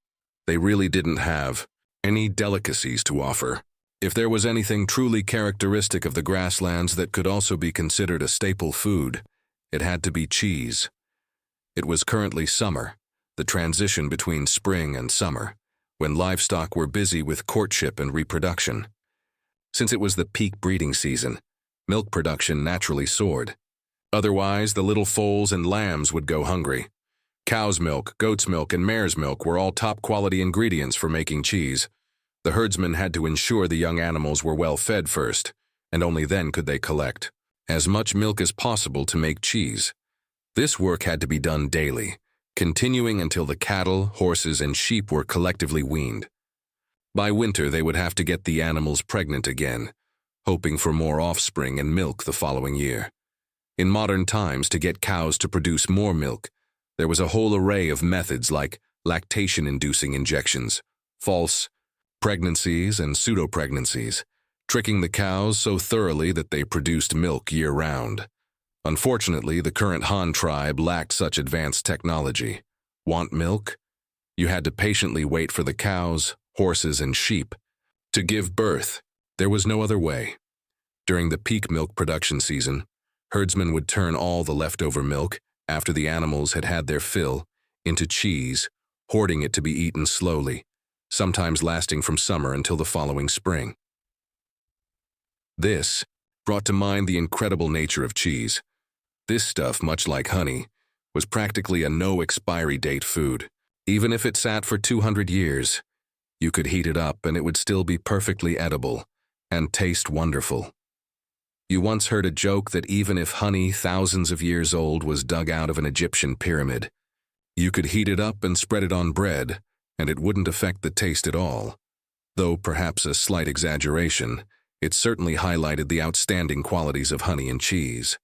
they really didn't have any delicacies to offer. If there was anything truly characteristic of the grasslands that could also be considered a staple food, it had to be cheese. It was currently summer, the transition between spring and summer, when livestock were busy with courtship and reproduction. Since it was the peak breeding season, milk production naturally soared. Otherwise, the little foals and lambs would go hungry. Cow's milk, goat's milk, and mare's milk were all top-quality ingredients for making cheese. The herdsmen had to ensure the young animals were well fed first, and only then could they collect as much milk as possible to make cheese. This work had to be done daily, continuing until the cattle, horses, and sheep were collectively weaned. By winter, they would have to get the animals pregnant again, hoping for more offspring and milk the following year. In modern times, to get cows to produce more milk, there was a whole array of methods like lactation-inducing injections, false pregnancies, and pseudo-pregnancies, tricking the cows so thoroughly that they produced milk year-round. Unfortunately, the current Han tribe lacked such advanced technology. Want milk? You had to patiently wait for the cows, horses, and sheep to give birth. There was no other way. During the peak milk production season, herdsmen would turn all the leftover milk, after the animals had had their fill, into cheese, hoarding it to be eaten slowly, sometimes lasting from summer until the following spring. This brought to mind the incredible nature of cheese. This stuff, much like honey, was practically a no-expiry date food. Even if it sat for 200 years, you could heat it up and it would still be perfectly edible and taste wonderful. You once heard a joke that even if honey thousands of years old was dug out of an Egyptian pyramid, you could heat it up and spread it on bread, and it wouldn't affect the taste at all. Though perhaps a slight exaggeration, it certainly highlighted the outstanding qualities of honey and cheese.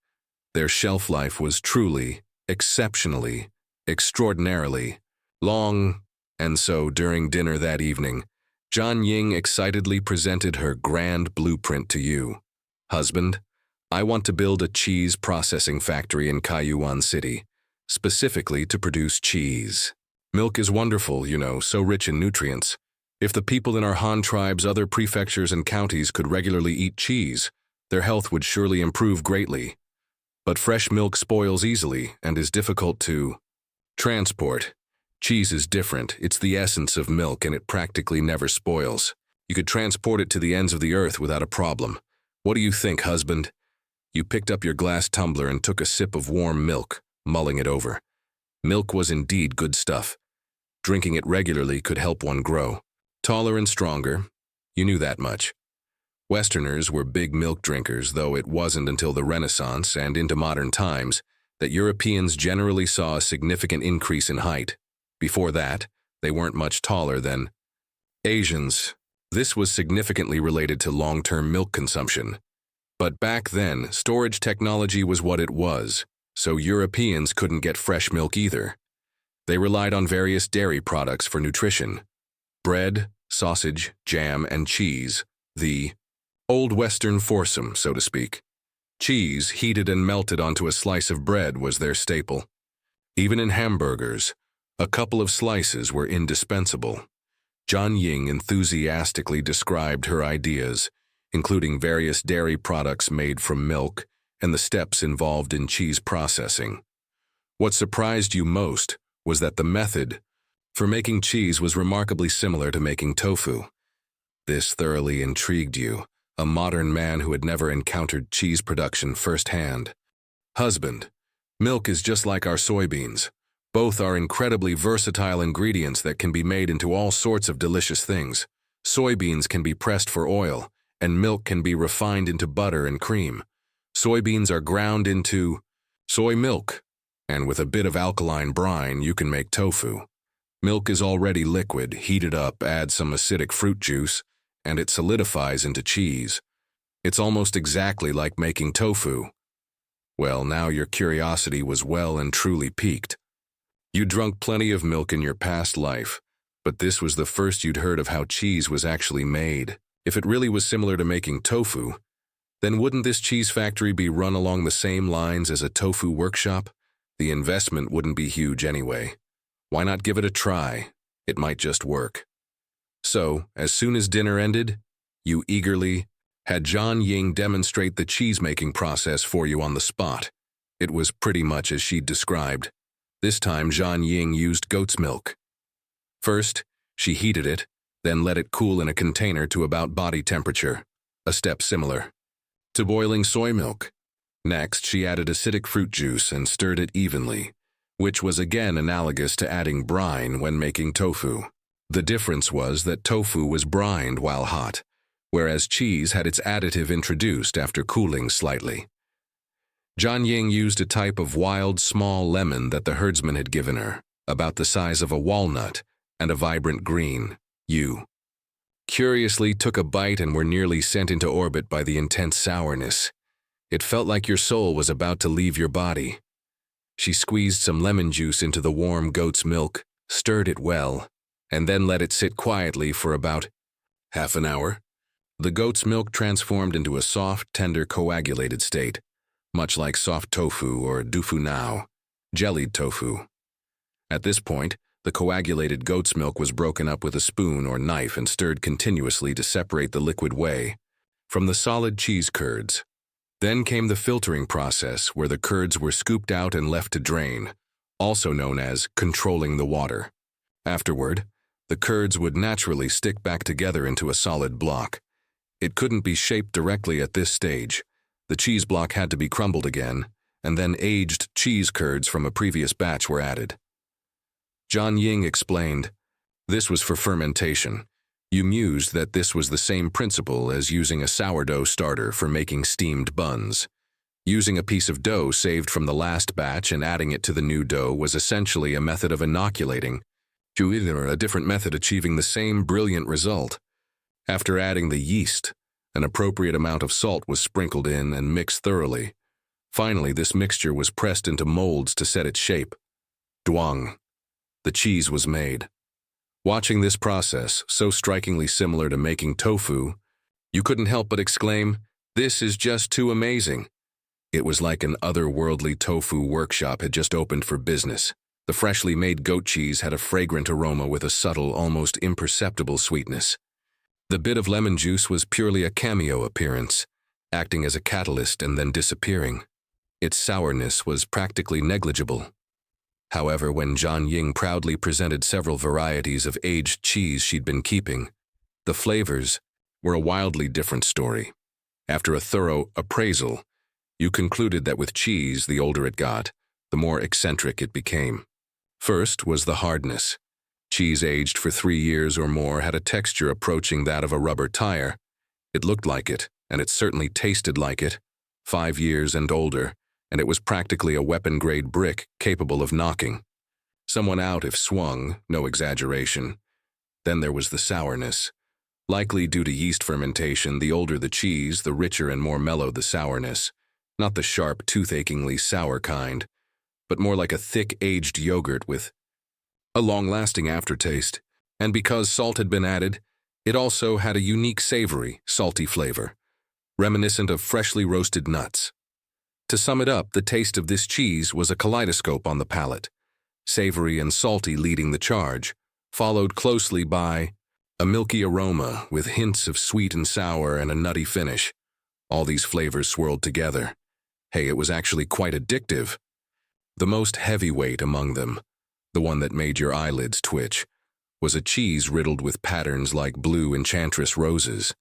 Their shelf life was truly, exceptionally, extraordinarily long, and so during dinner that evening, Zhan Ying excitedly presented her grand blueprint to you. Husband, I want to build a cheese processing factory in Kaiyuan City, specifically to produce cheese. Milk is wonderful, you know, so rich in nutrients. If the people in our Han tribe's other prefectures and counties could regularly eat cheese, their health would surely improve greatly. But fresh milk spoils easily and is difficult to transport. Cheese is different. It's the essence of milk and it practically never spoils. You could transport it to the ends of the earth without a problem. What do you think, husband? You picked up your glass tumbler and took a sip of warm milk, mulling it over. Milk was indeed good stuff. Drinking it regularly could help one grow taller and stronger. You knew that much. Westerners were big milk drinkers, though it wasn't until the Renaissance and into modern times that Europeans generally saw a significant increase in height. Before that, they weren't much taller than Asians. This was significantly related to long-term milk consumption. But back then, storage technology was what it was, so Europeans couldn't get fresh milk either. They relied on various dairy products for nutrition. Bread, sausage, jam, and cheese, the Old Western foursome, so to speak. Cheese, heated and melted onto a slice of bread, was their staple. Even in hamburgers, a couple of slices were indispensable. Zhan Ying enthusiastically described her ideas, including various dairy products made from milk and the steps involved in cheese processing. What surprised you most was that the method for making cheese was remarkably similar to making tofu. This thoroughly intrigued you, a modern man who had never encountered cheese production firsthand. Husband, milk is just like our soybeans. Both are incredibly versatile ingredients that can be made into all sorts of delicious things. Soybeans can be pressed for oil, and milk can be refined into butter and cream. Soybeans are ground into soy milk, and with a bit of alkaline brine, you can make tofu. Milk is already liquid, heated up, add some acidic fruit juice, and it solidifies into cheese. It's almost exactly like making tofu. Well, now your curiosity was well and truly piqued. You drunk plenty of milk in your past life, but this was the first you'd heard of how cheese was actually made. If it really was similar to making tofu, then wouldn't this cheese factory be run along the same lines as a tofu workshop? The investment wouldn't be huge anyway. Why not give it a try? It might just work. So, as soon as dinner ended, you eagerly had Zhan Ying demonstrate the cheesemaking process for you on the spot. It was pretty much as she'd described. This time, Zhan Ying used goat's milk. First, she heated it, then let it cool in a container to about body temperature, a step similar to boiling soy milk. Next, she added acidic fruit juice and stirred it evenly, which was again analogous to adding brine when making tofu. The difference was that tofu was brined while hot, whereas cheese had its additive introduced after cooling slightly. Zhan Ying used a type of wild small lemon that the herdsman had given her, about the size of a walnut and a vibrant green. You curiously took a bite and were nearly sent into orbit by the intense sourness. It felt like your soul was about to leave your body. She squeezed some lemon juice into the warm goat's milk, stirred it well, and then let it sit quietly for about half an hour. The goat's milk transformed into a soft, tender, coagulated state, much like soft tofu or dufu nao, jellied tofu. At this point, the coagulated goat's milk was broken up with a spoon or knife and stirred continuously to separate the liquid whey from the solid cheese curds. Then came the filtering process, where the curds were scooped out and left to drain, also known as controlling the water. Afterward, the curds would naturally stick back together into a solid block. It couldn't be shaped directly at this stage. The cheese block had to be crumbled again, and then aged cheese curds from a previous batch were added. Zhan Ying explained. This was for fermentation. You mused that this was the same principle as using a sourdough starter for making steamed buns. Using a piece of dough saved from the last batch and adding it to the new dough was essentially a method of inoculating, or a different method achieving the same brilliant result. After adding the yeast, an appropriate amount of salt was sprinkled in and mixed thoroughly. Finally, this mixture was pressed into molds to set its shape. Duang. The cheese was made. Watching this process, so strikingly similar to making tofu, you couldn't help but exclaim, "This is just too amazing." It was like an otherworldly tofu workshop had just opened for business. The freshly made goat cheese had a fragrant aroma with a subtle, almost imperceptible sweetness. The bit of lemon juice was purely a cameo appearance, acting as a catalyst and then disappearing. Its sourness was practically negligible. However, when Zhan Ying proudly presented several varieties of aged cheese she'd been keeping, the flavors were a wildly different story. After a thorough appraisal, you concluded that with cheese, the older it got, the more eccentric it became. First was the hardness. Cheese aged for 3 years or more had a texture approaching that of a rubber tire. It looked like it, and it certainly tasted like it. 5 years and older, and it was practically a weapon-grade brick capable of knocking someone out if swung, no exaggeration. Then there was the sourness. Likely due to yeast fermentation, the older the cheese, the richer and more mellow the sourness. Not the sharp, tooth-achingly sour kind, but more like a thick, aged yogurt with a long-lasting aftertaste. And because salt had been added, it also had a unique savory, salty flavor, reminiscent of freshly roasted nuts. To sum it up, the taste of this cheese was a kaleidoscope on the palate, savory and salty leading the charge, followed closely by a milky aroma with hints of sweet and sour and a nutty finish. All these flavors swirled together. Hey, it was actually quite addictive. The most heavyweight among them, the one that made your eyelids twitch, was a cheese riddled with patterns like blue enchantress roses.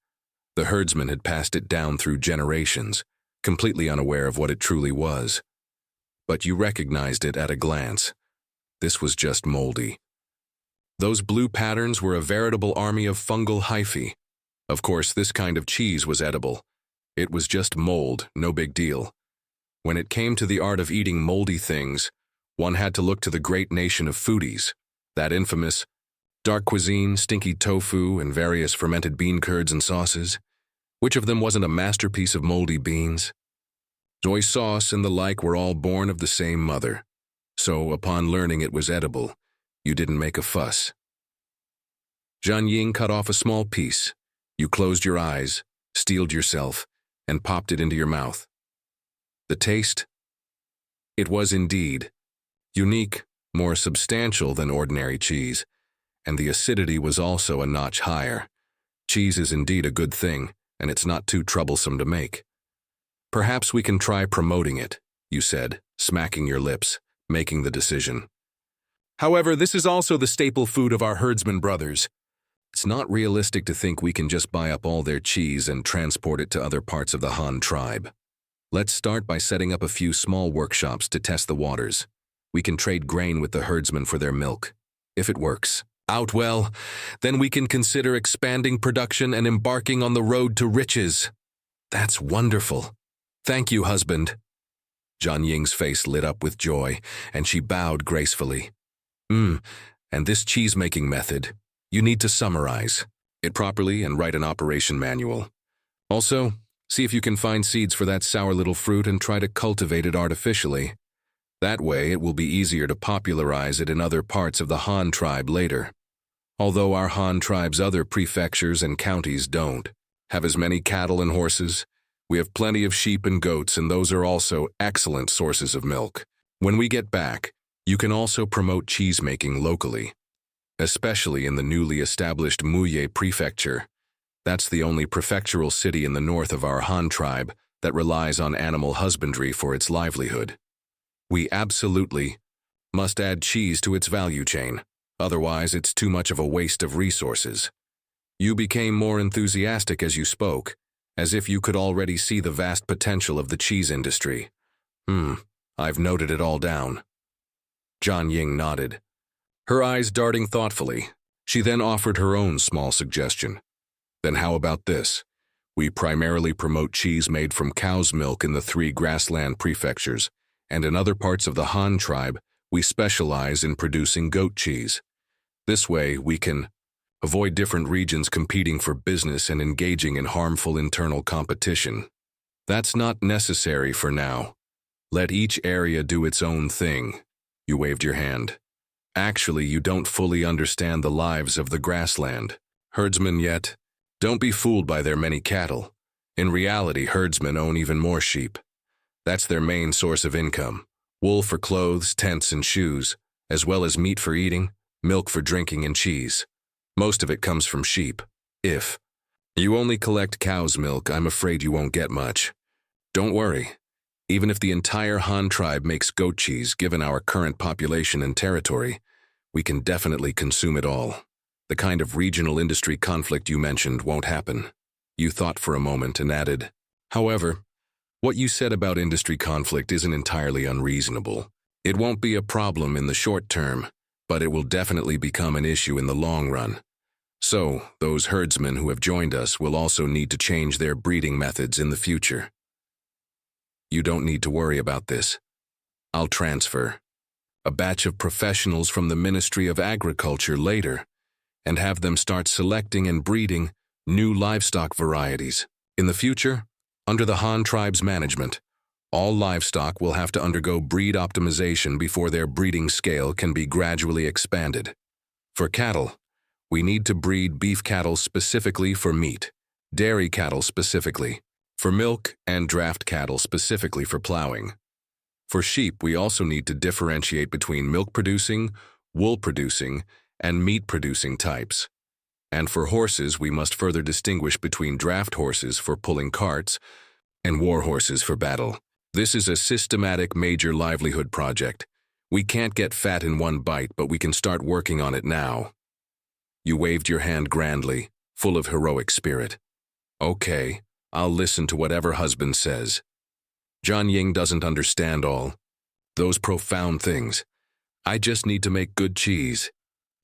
The herdsman had passed it down through generations, completely unaware of what it truly was. But you recognized it at a glance. This was just moldy. Those blue patterns were a veritable army of fungal hyphae. Of course, this kind of cheese was edible. It was just mold, no big deal. When it came to the art of eating moldy things, one had to look to the great nation of foodies, that infamous dark cuisine, stinky tofu, and various fermented bean curds and sauces. Which of them wasn't a masterpiece of moldy beans? Soy sauce and the like were all born of the same mother. So, upon learning it was edible, you didn't make a fuss. Zhan Ying cut off a small piece. You closed your eyes, steeled yourself, and popped it into your mouth. The taste? It was indeed unique, more substantial than ordinary cheese, and the acidity was also a notch higher. Cheese is indeed a good thing, and it's not too troublesome to make. Perhaps we can try promoting it, you said, smacking your lips, making the decision. However, this is also the staple food of our herdsman brothers. It's not realistic to think we can just buy up all their cheese and transport it to other parts of the Han tribe. Let's start by setting up a few small workshops to test the waters. We can trade grain with the herdsmen for their milk. If it works out well, then we can consider expanding production and embarking on the road to riches. That's wonderful. Thank you, husband. Zhan Ying's face lit up with joy, and she bowed gracefully. And this cheesemaking method, you need to summarize it properly and write an operation manual. Also, see if you can find seeds for that sour little fruit and try to cultivate it artificially. That way, it will be easier to popularize it in other parts of the Han tribe later. Although our Han tribe's other prefectures and counties don't have as many cattle and horses, we have plenty of sheep and goats, and those are also excellent sources of milk. When we get back, you can also promote cheesemaking locally, especially in the newly established Muye prefecture. That's the only prefectural city in the north of our Han tribe that relies on animal husbandry for its livelihood. We absolutely must add cheese to its value chain, otherwise it's too much of a waste of resources. You became more enthusiastic as you spoke, as if you could already see the vast potential of the cheese industry. I've noted it all down. Zhan Ying nodded. Her eyes darting thoughtfully, she then offered her own small suggestion. Then how about this? We primarily promote cheese made from cow's milk in the 3 Grassland prefectures, and in other parts of the Han tribe, we specialize in producing goat cheese. This way, we can avoid different regions competing for business and engaging in harmful internal competition. That's not necessary for now. Let each area do its own thing. You waved your hand. Actually, you don't fully understand the lives of the Grassland herdsmen yet. Don't be fooled by their many cattle. In reality, herdsmen own even more sheep. That's their main source of income. Wool for clothes, tents, and shoes, as well as meat for eating, milk for drinking, and cheese. Most of it comes from sheep. If you only collect cow's milk, I'm afraid you won't get much. Don't worry. Even if the entire Han tribe makes goat cheese, given our current population and territory, we can definitely consume it all. The kind of regional industry conflict you mentioned won't happen. You thought for a moment and added, however, what you said about industry conflict isn't entirely unreasonable. It won't be a problem in the short term, but it will definitely become an issue in the long run. So, those herdsmen who have joined us will also need to change their breeding methods in the future. You don't need to worry about this. I'll transfer a batch of professionals from the Ministry of Agriculture later and have them start selecting and breeding new livestock varieties. In the future, under the Han tribe's management, all livestock will have to undergo breed optimization before their breeding scale can be gradually expanded. For cattle, we need to breed beef cattle specifically for meat, dairy cattle specifically for milk, and draft cattle specifically for plowing. For sheep, we also need to differentiate between milk-producing, wool-producing, and meat-producing types. And for horses, we must further distinguish between draft horses for pulling carts and war horses for battle. This is a systematic major livelihood project. We can't get fat in one bite, but we can start working on it now. You waved your hand grandly, full of heroic spirit. Okay, I'll listen to whatever husband says. Zhan Ying doesn't understand all those profound things. I just need to make good cheese.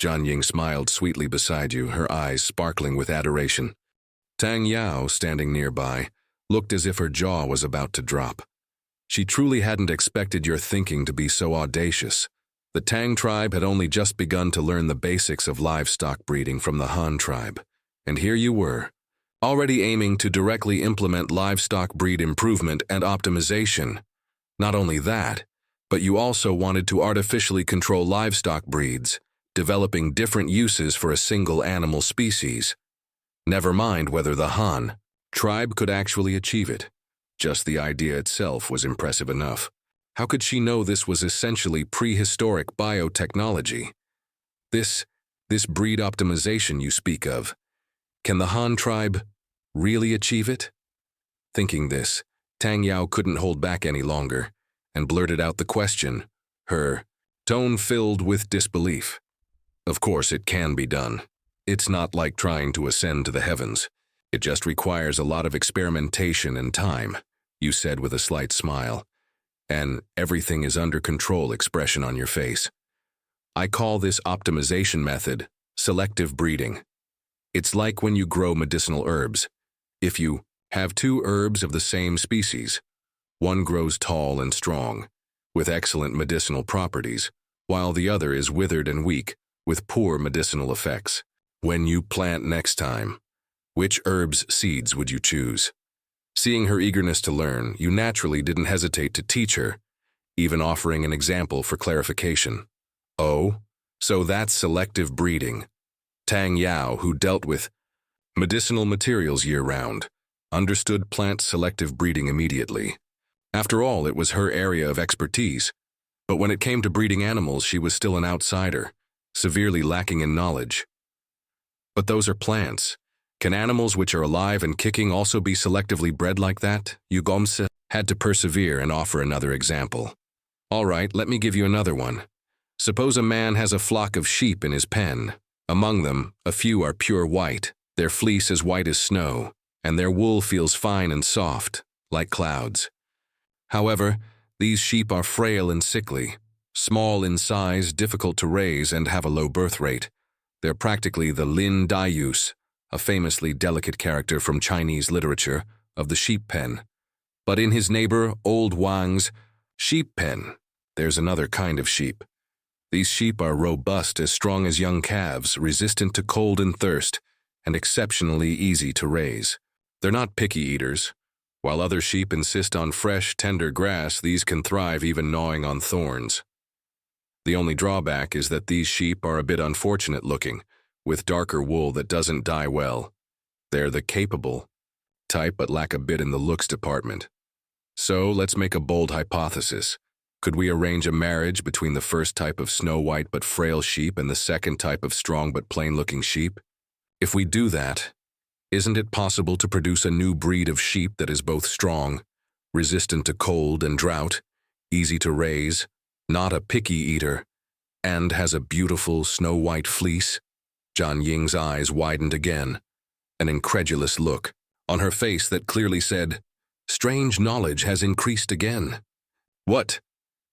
Zhan Ying smiled sweetly beside you, her eyes sparkling with adoration. Tang Yao, standing nearby, looked as if her jaw was about to drop. She truly hadn't expected your thinking to be so audacious. The Tang tribe had only just begun to learn the basics of livestock breeding from the Han tribe, and here you were, already aiming to directly implement livestock breed improvement and optimization. Not only that, but you also wanted to artificially control livestock breeds, developing different uses for a single animal species. Never mind whether the Han tribe could actually achieve it. Just the idea itself was impressive enough. How could she know this was essentially prehistoric biotechnology? This breed optimization you speak of, can the Han tribe really achieve it? Thinking this, Tang Yao couldn't hold back any longer and blurted out the question, her tone filled with disbelief. Of course it can be done. It's not like trying to ascend to the heavens. It just requires a lot of experimentation and time, you said with a slight smile, and everything is under control expression on your face. I call this optimization method selective breeding. It's like when you grow medicinal herbs. If you have 2 herbs of the same species, one grows tall and strong, with excellent medicinal properties, while the other is withered and weak, with poor medicinal effects. When you plant next time, which herb's seeds would you choose? Seeing her eagerness to learn, you naturally didn't hesitate to teach her, even offering an example for clarification. Oh, so that's selective breeding. Tang Yao, who dealt with medicinal materials year-round, understood plant selective breeding immediately. After all, it was her area of expertise, but when it came to breeding animals, she was still an outsider, severely lacking in knowledge. But those are plants. Can animals which are alive and kicking also be selectively bred like that? Yu Gomse had to persevere and offer another example. All right, let me give you another one. Suppose a man has a flock of sheep in his pen. Among them, a few are pure white, their fleece as white as snow, and their wool feels fine and soft, like clouds. However, these sheep are frail and sickly, Small in size, difficult to raise, and have a low birth rate. They're practically the Lin Dayus, a famously delicate character from Chinese literature, of the sheep pen. But in his neighbor, Old Wang's sheep pen, there's another kind of sheep. These sheep are robust, as strong as young calves, resistant to cold and thirst, and exceptionally easy to raise. They're not picky eaters. While other sheep insist on fresh, tender grass, these can thrive even gnawing on thorns. The only drawback is that these sheep are a bit unfortunate looking, with darker wool that doesn't dye well. They're the capable type but lack a bit in the looks department. So let's make a bold hypothesis. Could we arrange a marriage between the first type of snow-white but frail sheep and the second type of strong but plain-looking sheep? If we do that, isn't it possible to produce a new breed of sheep that is both strong, resistant to cold and drought, easy to raise, not a picky eater, and has a beautiful snow-white fleece? Zhan Ying's eyes widened again, an incredulous look on her face that clearly said, "Strange knowledge has increased again." What?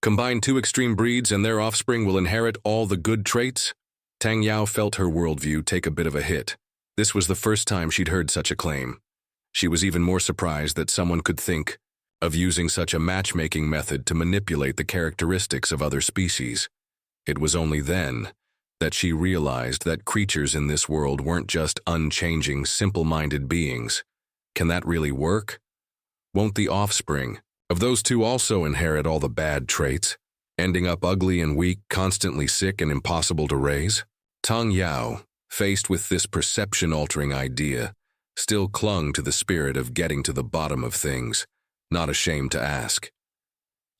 Combine two extreme breeds and their offspring will inherit all the good traits? Tang Yao felt her worldview take a bit of a hit. This was the first time she'd heard such a claim. She was even more surprised that someone could think of using such a matchmaking method to manipulate the characteristics of other species. It was only then that she realized that creatures in this world weren't just unchanging, simple-minded beings. Can that really work? Won't the offspring of those two also inherit all the bad traits, ending up ugly and weak, constantly sick and impossible to raise? Tang Yao, faced with this perception-altering idea, still clung to the spirit of getting to the bottom of things, not ashamed to ask.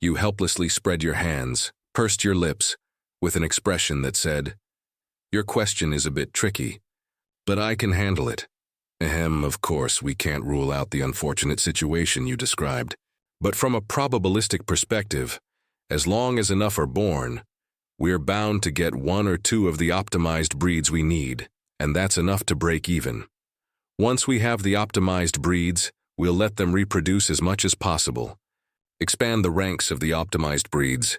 You helplessly spread your hands, pursed your lips, with an expression that said, "Your question is a bit tricky, but I can handle it. Ahem, of course, we can't rule out the unfortunate situation you described. But from a probabilistic perspective, as long as enough are born, we're bound to get one or two of the optimized breeds we need, and that's enough to break even. Once we have the optimized breeds, we'll let them reproduce as much as possible, expand the ranks of the optimized breeds,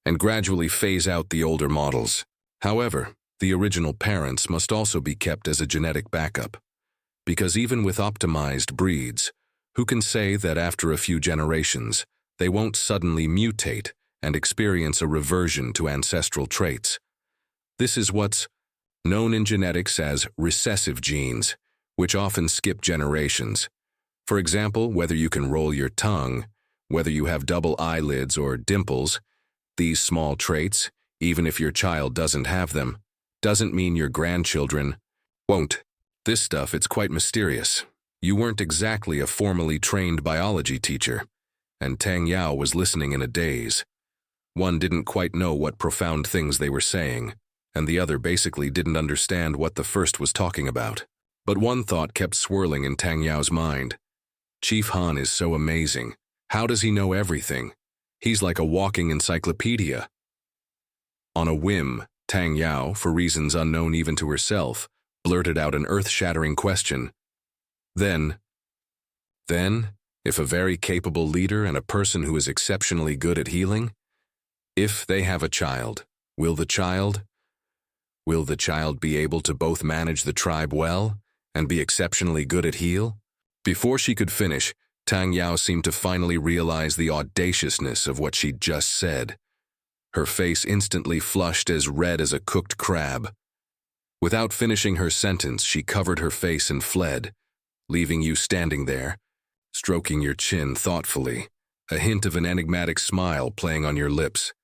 and gradually phase out the older models. However, the original parents must also be kept as a genetic backup, because even with optimized breeds, who can say that after a few generations, they won't suddenly mutate and experience a reversion to ancestral traits? This is what's known in genetics as recessive genes, which often skip generations. For example, whether you can roll your tongue, whether you have double eyelids or dimples, these small traits, even if your child doesn't have them, doesn't mean your grandchildren won't. This stuff, it's quite mysterious. You weren't exactly a formally trained biology teacher, and Tang Yao was listening in a daze. One didn't quite know what profound things they were saying, and the other basically didn't understand what the first was talking about. But one thought kept swirling in Tang Yao's mind. Chief Han is so amazing. How does he know everything? He's like a walking encyclopedia. On a whim, Tang Yao, for reasons unknown even to herself, blurted out an earth-shattering question. Then, if a very capable leader and a person who is exceptionally good at healing, if they have a child, will the child be able to both manage the tribe well and be exceptionally good at heal? Before she could finish, Tang Yao seemed to finally realize the audaciousness of what she'd just said. Her face instantly flushed as red as a cooked crab. Without finishing her sentence, she covered her face and fled, leaving you standing there, stroking your chin thoughtfully, a hint of an enigmatic smile playing on your lips.